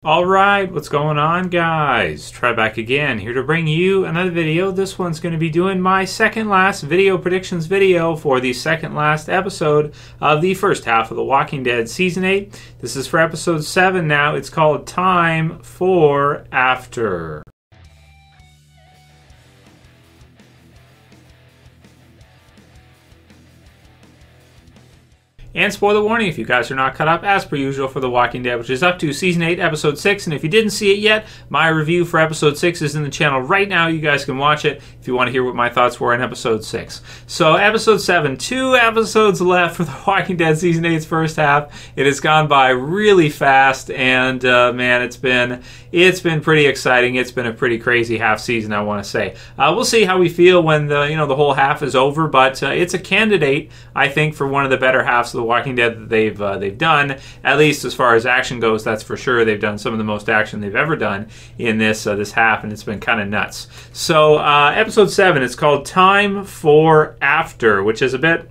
Alright, what's going on, guys? Trev back again, here to bring you another video. This one's going to be doing my second last video predictions video for the second last episode of the first half of The Walking Dead Season 8. This is for episode 7 now. It's called Time for After. And spoiler warning, if you guys are not caught up, as per usual for The Walking Dead, which is up to Season 8, Episode 6. And if you didn't see it yet, my review for Episode 6 is in the channel right now. You guys can watch it if you want to hear what my thoughts were in Episode 6. So, Episode 7, 2 episodes left for The Walking Dead Season 8's first half. It has gone by really fast, and man, it's been pretty exciting. It's been a pretty crazy half season, I want to say. We'll see how we feel when the whole half is over, but it's a candidate, I think, for one of the better halves of The Walking Dead that they've done, at least as far as action goes. That's for sure. They've done some of the most action they've ever done in this half, and it's been kind of nuts. So episode 7, it's called Time for After, which is a bit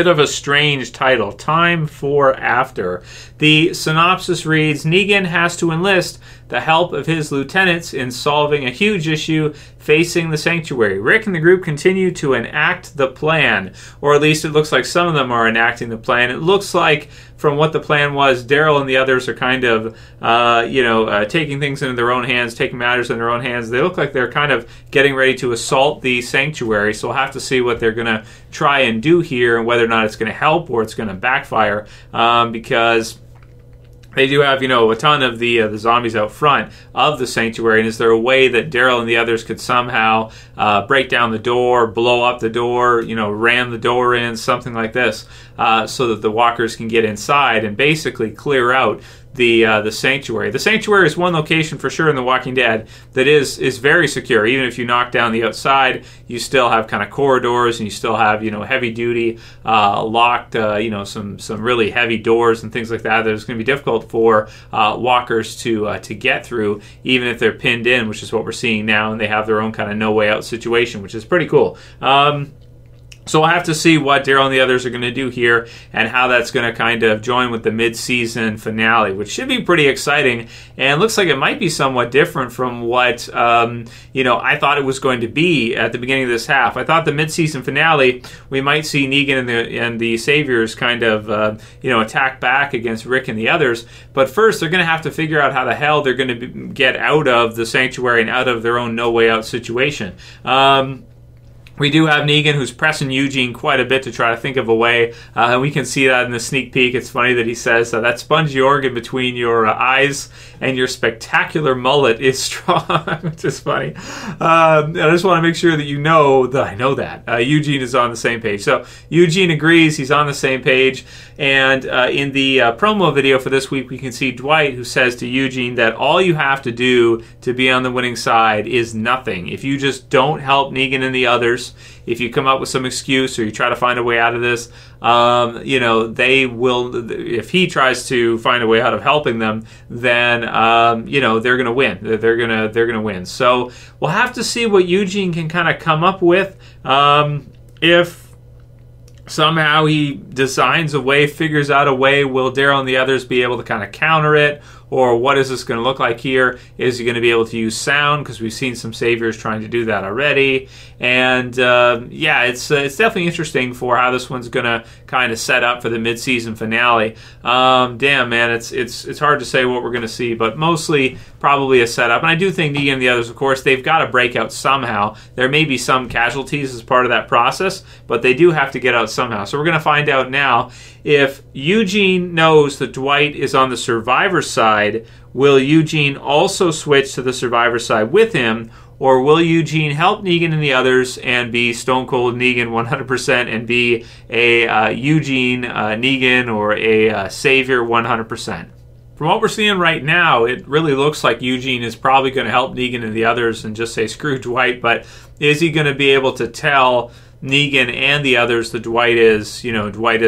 of a strange title. Time for After. The synopsis reads, Negan has to enlist the help of his lieutenants in solving a huge issue facing the sanctuary. Rick and the group continue to enact the plan, or at least it looks like some of them are enacting the plan. It looks like, from what the plan was, Daryl and the others are kind of, taking things into their own hands, taking matters in their own hands. They look like they're kind of getting ready to assault the sanctuary, so we'll have to see what they're going to try and do here, and whether or not it's going to help or it's going to backfire, because they do have, a ton of the zombies out front of the sanctuary, and is there a way that Daryl and the others could somehow break down the door, blow up the door, ram the door in, something like this, so that the walkers can get inside and basically clear out the sanctuary. The sanctuary is one location for sure in The Walking Dead that is very secure. Even if you knock down the outside, you still have kind of corridors, and you still have heavy duty locked some really heavy doors and things like that. That is going to be difficult for walkers to get through, even if they're pinned in, which is what we're seeing now, and they have their own kind of no way out situation, which is pretty cool. So we'll have to see what Daryl and the others are going to do here, and how that's going to kind of join with the mid-season finale, which should be pretty exciting, and looks like it might be somewhat different from what I thought it was going to be at the beginning of this half. I thought the mid-season finale, we might see Negan and the Saviors kind of attack back against Rick and the others, but first they're going to have to figure out how the hell they're going to get out of the sanctuary and out of their own no-way-out situation. We do have Negan, who's pressing Eugene quite a bit to try to think of a way. We can see that in the sneak peek. It's funny that he says, that spongy organ between your eyes and your spectacular mullet is strong, which is funny. I just want to make sure that you know that I know that. Eugene is on the same page. So Eugene agrees. He's on the same page. And in the promo video for this week, we can see Dwight, who says to Eugene that all you have to do to be on the winning side is nothing. If you just don't help Negan and the others, if you come up with some excuse or you try to find a way out of this, they will. If he tries to find a way out of helping them, then they're going to win. They're going to win. So we'll have to see what Eugene can kind of come up with. If somehow he designs a way, figures out a way, will Daryl and the others be able to kind of counter it? Or what is this going to look like here? Is he going to be able to use sound? Because we've seen some Saviors trying to do that already. And it's definitely interesting for how this one's going to kind of set up for the mid-season finale. Damn, man, it's hard to say what we're going to see, but mostly probably a setup. And I do think Negan and the others, of course, they've got to break out somehow. There may be some casualties as part of that process, but they do have to get out somehow. So we're going to find out now if Eugene knows that Dwight is on the survivor side. Will Eugene also switch to the survivor side with him, or will Eugene help Negan and the others and be Stone Cold Negan 100% and be a Eugene Negan or a Savior 100%? From what we're seeing right now, it really looks like Eugene is probably going to help Negan and the others and just say screw Dwight, but is he going to be able to tell Negan and the others that Dwight is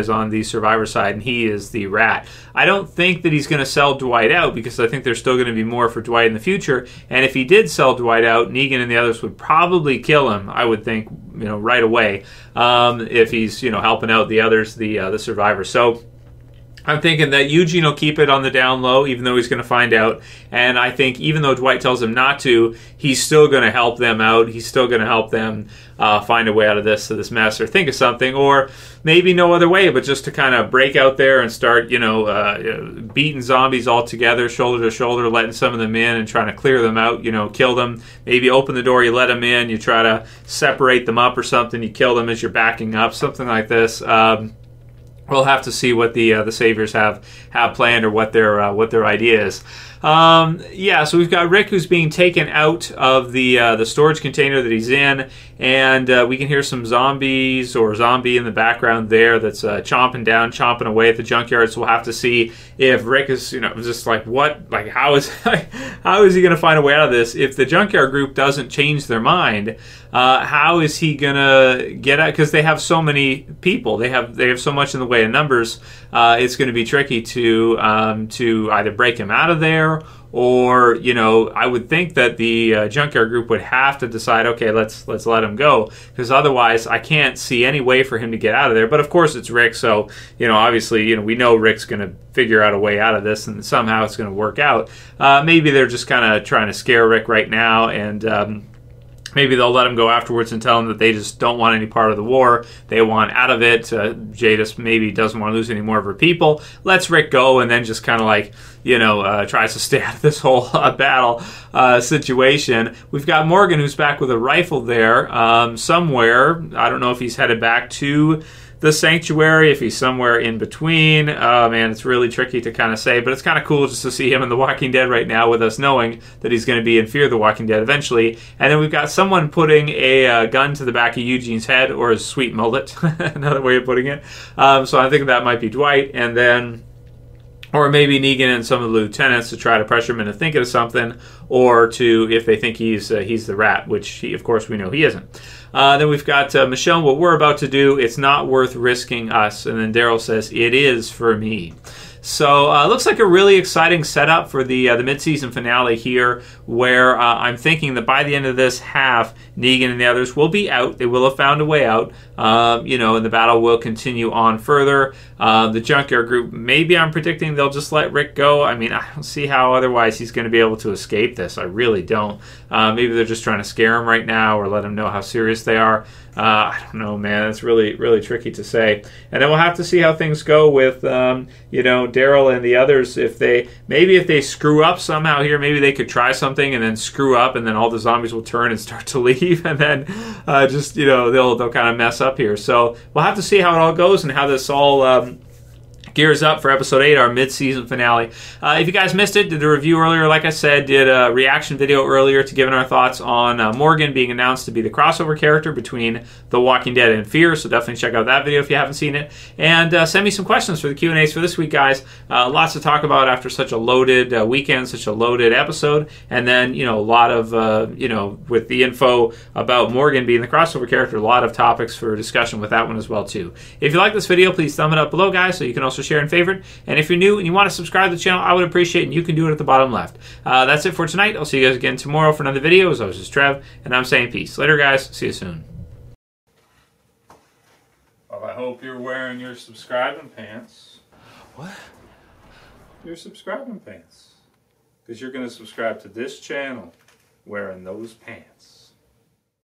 on the survivor side and he is the rat? I don't think that he's going to sell Dwight out, because I think there's still going to be more for Dwight in the future. And if he did sell Dwight out, Negan and the others would probably kill him, I would think, right away, if he's helping out the others, the survivor. So I'm thinking that Eugene will keep it on the down low, even though he's going to find out. And I think even though Dwight tells him not to, he's still going to help them out. He's still going to help them find a way out of this mess, or think of something, or maybe no other way, but just to kind of break out there and start, beating zombies all together, shoulder to shoulder, letting some of them in and trying to clear them out, kill them. Maybe open the door, you let them in, you try to separate them up or something, you kill them as you're backing up, something like this. We'll have to see what the Saviors have planned, or what their idea is. So we've got Rick, who's being taken out of the storage container that he's in, and we can hear some zombies or zombie in the background there that's chomping away at the junkyard. So we'll have to see if Rick is just like, what, like, how is he going to find a way out of this if the junkyard group doesn't change their mind? How is he gonna get out? Because they have so many people, they have so much in the way of numbers. It's going to be tricky to either break him out of there, or I would think that the junkyard group would have to decide, okay, let's let him go, because otherwise I can't see any way for him to get out of there. But of course it's Rick, so obviously we know Rick's going to figure out a way out of this, and somehow it's going to work out. Maybe they're just kind of trying to scare Rick right now, and maybe they'll let him go afterwards and tell him that they just don't want any part of the war. They want out of it. Jadis maybe doesn't want to lose any more of her people. Lets Rick go, and then just kind of like, tries to stay out of this whole battle situation. We've got Morgan, who's back with a rifle there somewhere. I don't know if he's headed back to the sanctuary, if he's somewhere in between. Man, it's really tricky to kind of say, but it's kind of cool just to see him in The Walking Dead right now, with us knowing that he's going to be in Fear the Walking Dead eventually. And then we've got someone putting a gun to the back of Eugene's head, or his sweet mullet, another way of putting it. So I think that might be Dwight, and then, or maybe Negan and some of the lieutenants, to try to pressure him into thinking of something, or if they think he's the rat, which of course we know he isn't. Then we've got Michonne, what we're about to do, it's not worth risking us. And then Daryl says, it is for me. So looks like a really exciting setup for the mid-season finale here, where I'm thinking that by the end of this half, Negan and the others will be out. They will have found a way out, and the battle will continue on further. The junkyard group, maybe I'm predicting they'll just let Rick go. I mean, I don't see how otherwise he's going to be able to escape this. I really don't. Maybe they're just trying to scare him right now, or let him know how serious they are. I don't know, man. It's really, really tricky to say. And then we'll have to see how things go with, Daryl and the others. If they screw up somehow here, maybe they could try something and then screw up, and then all the zombies will turn and start to leave, and then they'll kind of mess up here. So we'll have to see how it all goes and how this all gears up for episode 8, our mid-season finale. If you guys missed it, did a review earlier, like I said, did a reaction video earlier to giving our thoughts on Morgan being announced to be the crossover character between The Walking Dead and Fear, so definitely check out that video if you haven't seen it. And send me some questions for the Q&As for this week, guys. Lots to talk about after such a loaded weekend, such a loaded episode, and then, a lot of, with the info about Morgan being the crossover character, a lot of topics for discussion with that one as well, too. If you like this video, please thumb it up below, guys, so you can also share and favorite. And if you're new and you want to subscribe to the channel, I would appreciate it, and you can do it at the bottom left. That's it for tonight. I'll see you guys again tomorrow for another video. As always, this is Trev, and I'm saying peace. Later, guys. See you soon. Well, I hope you're wearing your subscribing pants. What? Your subscribing pants. Because you're going to subscribe to this channel wearing those pants.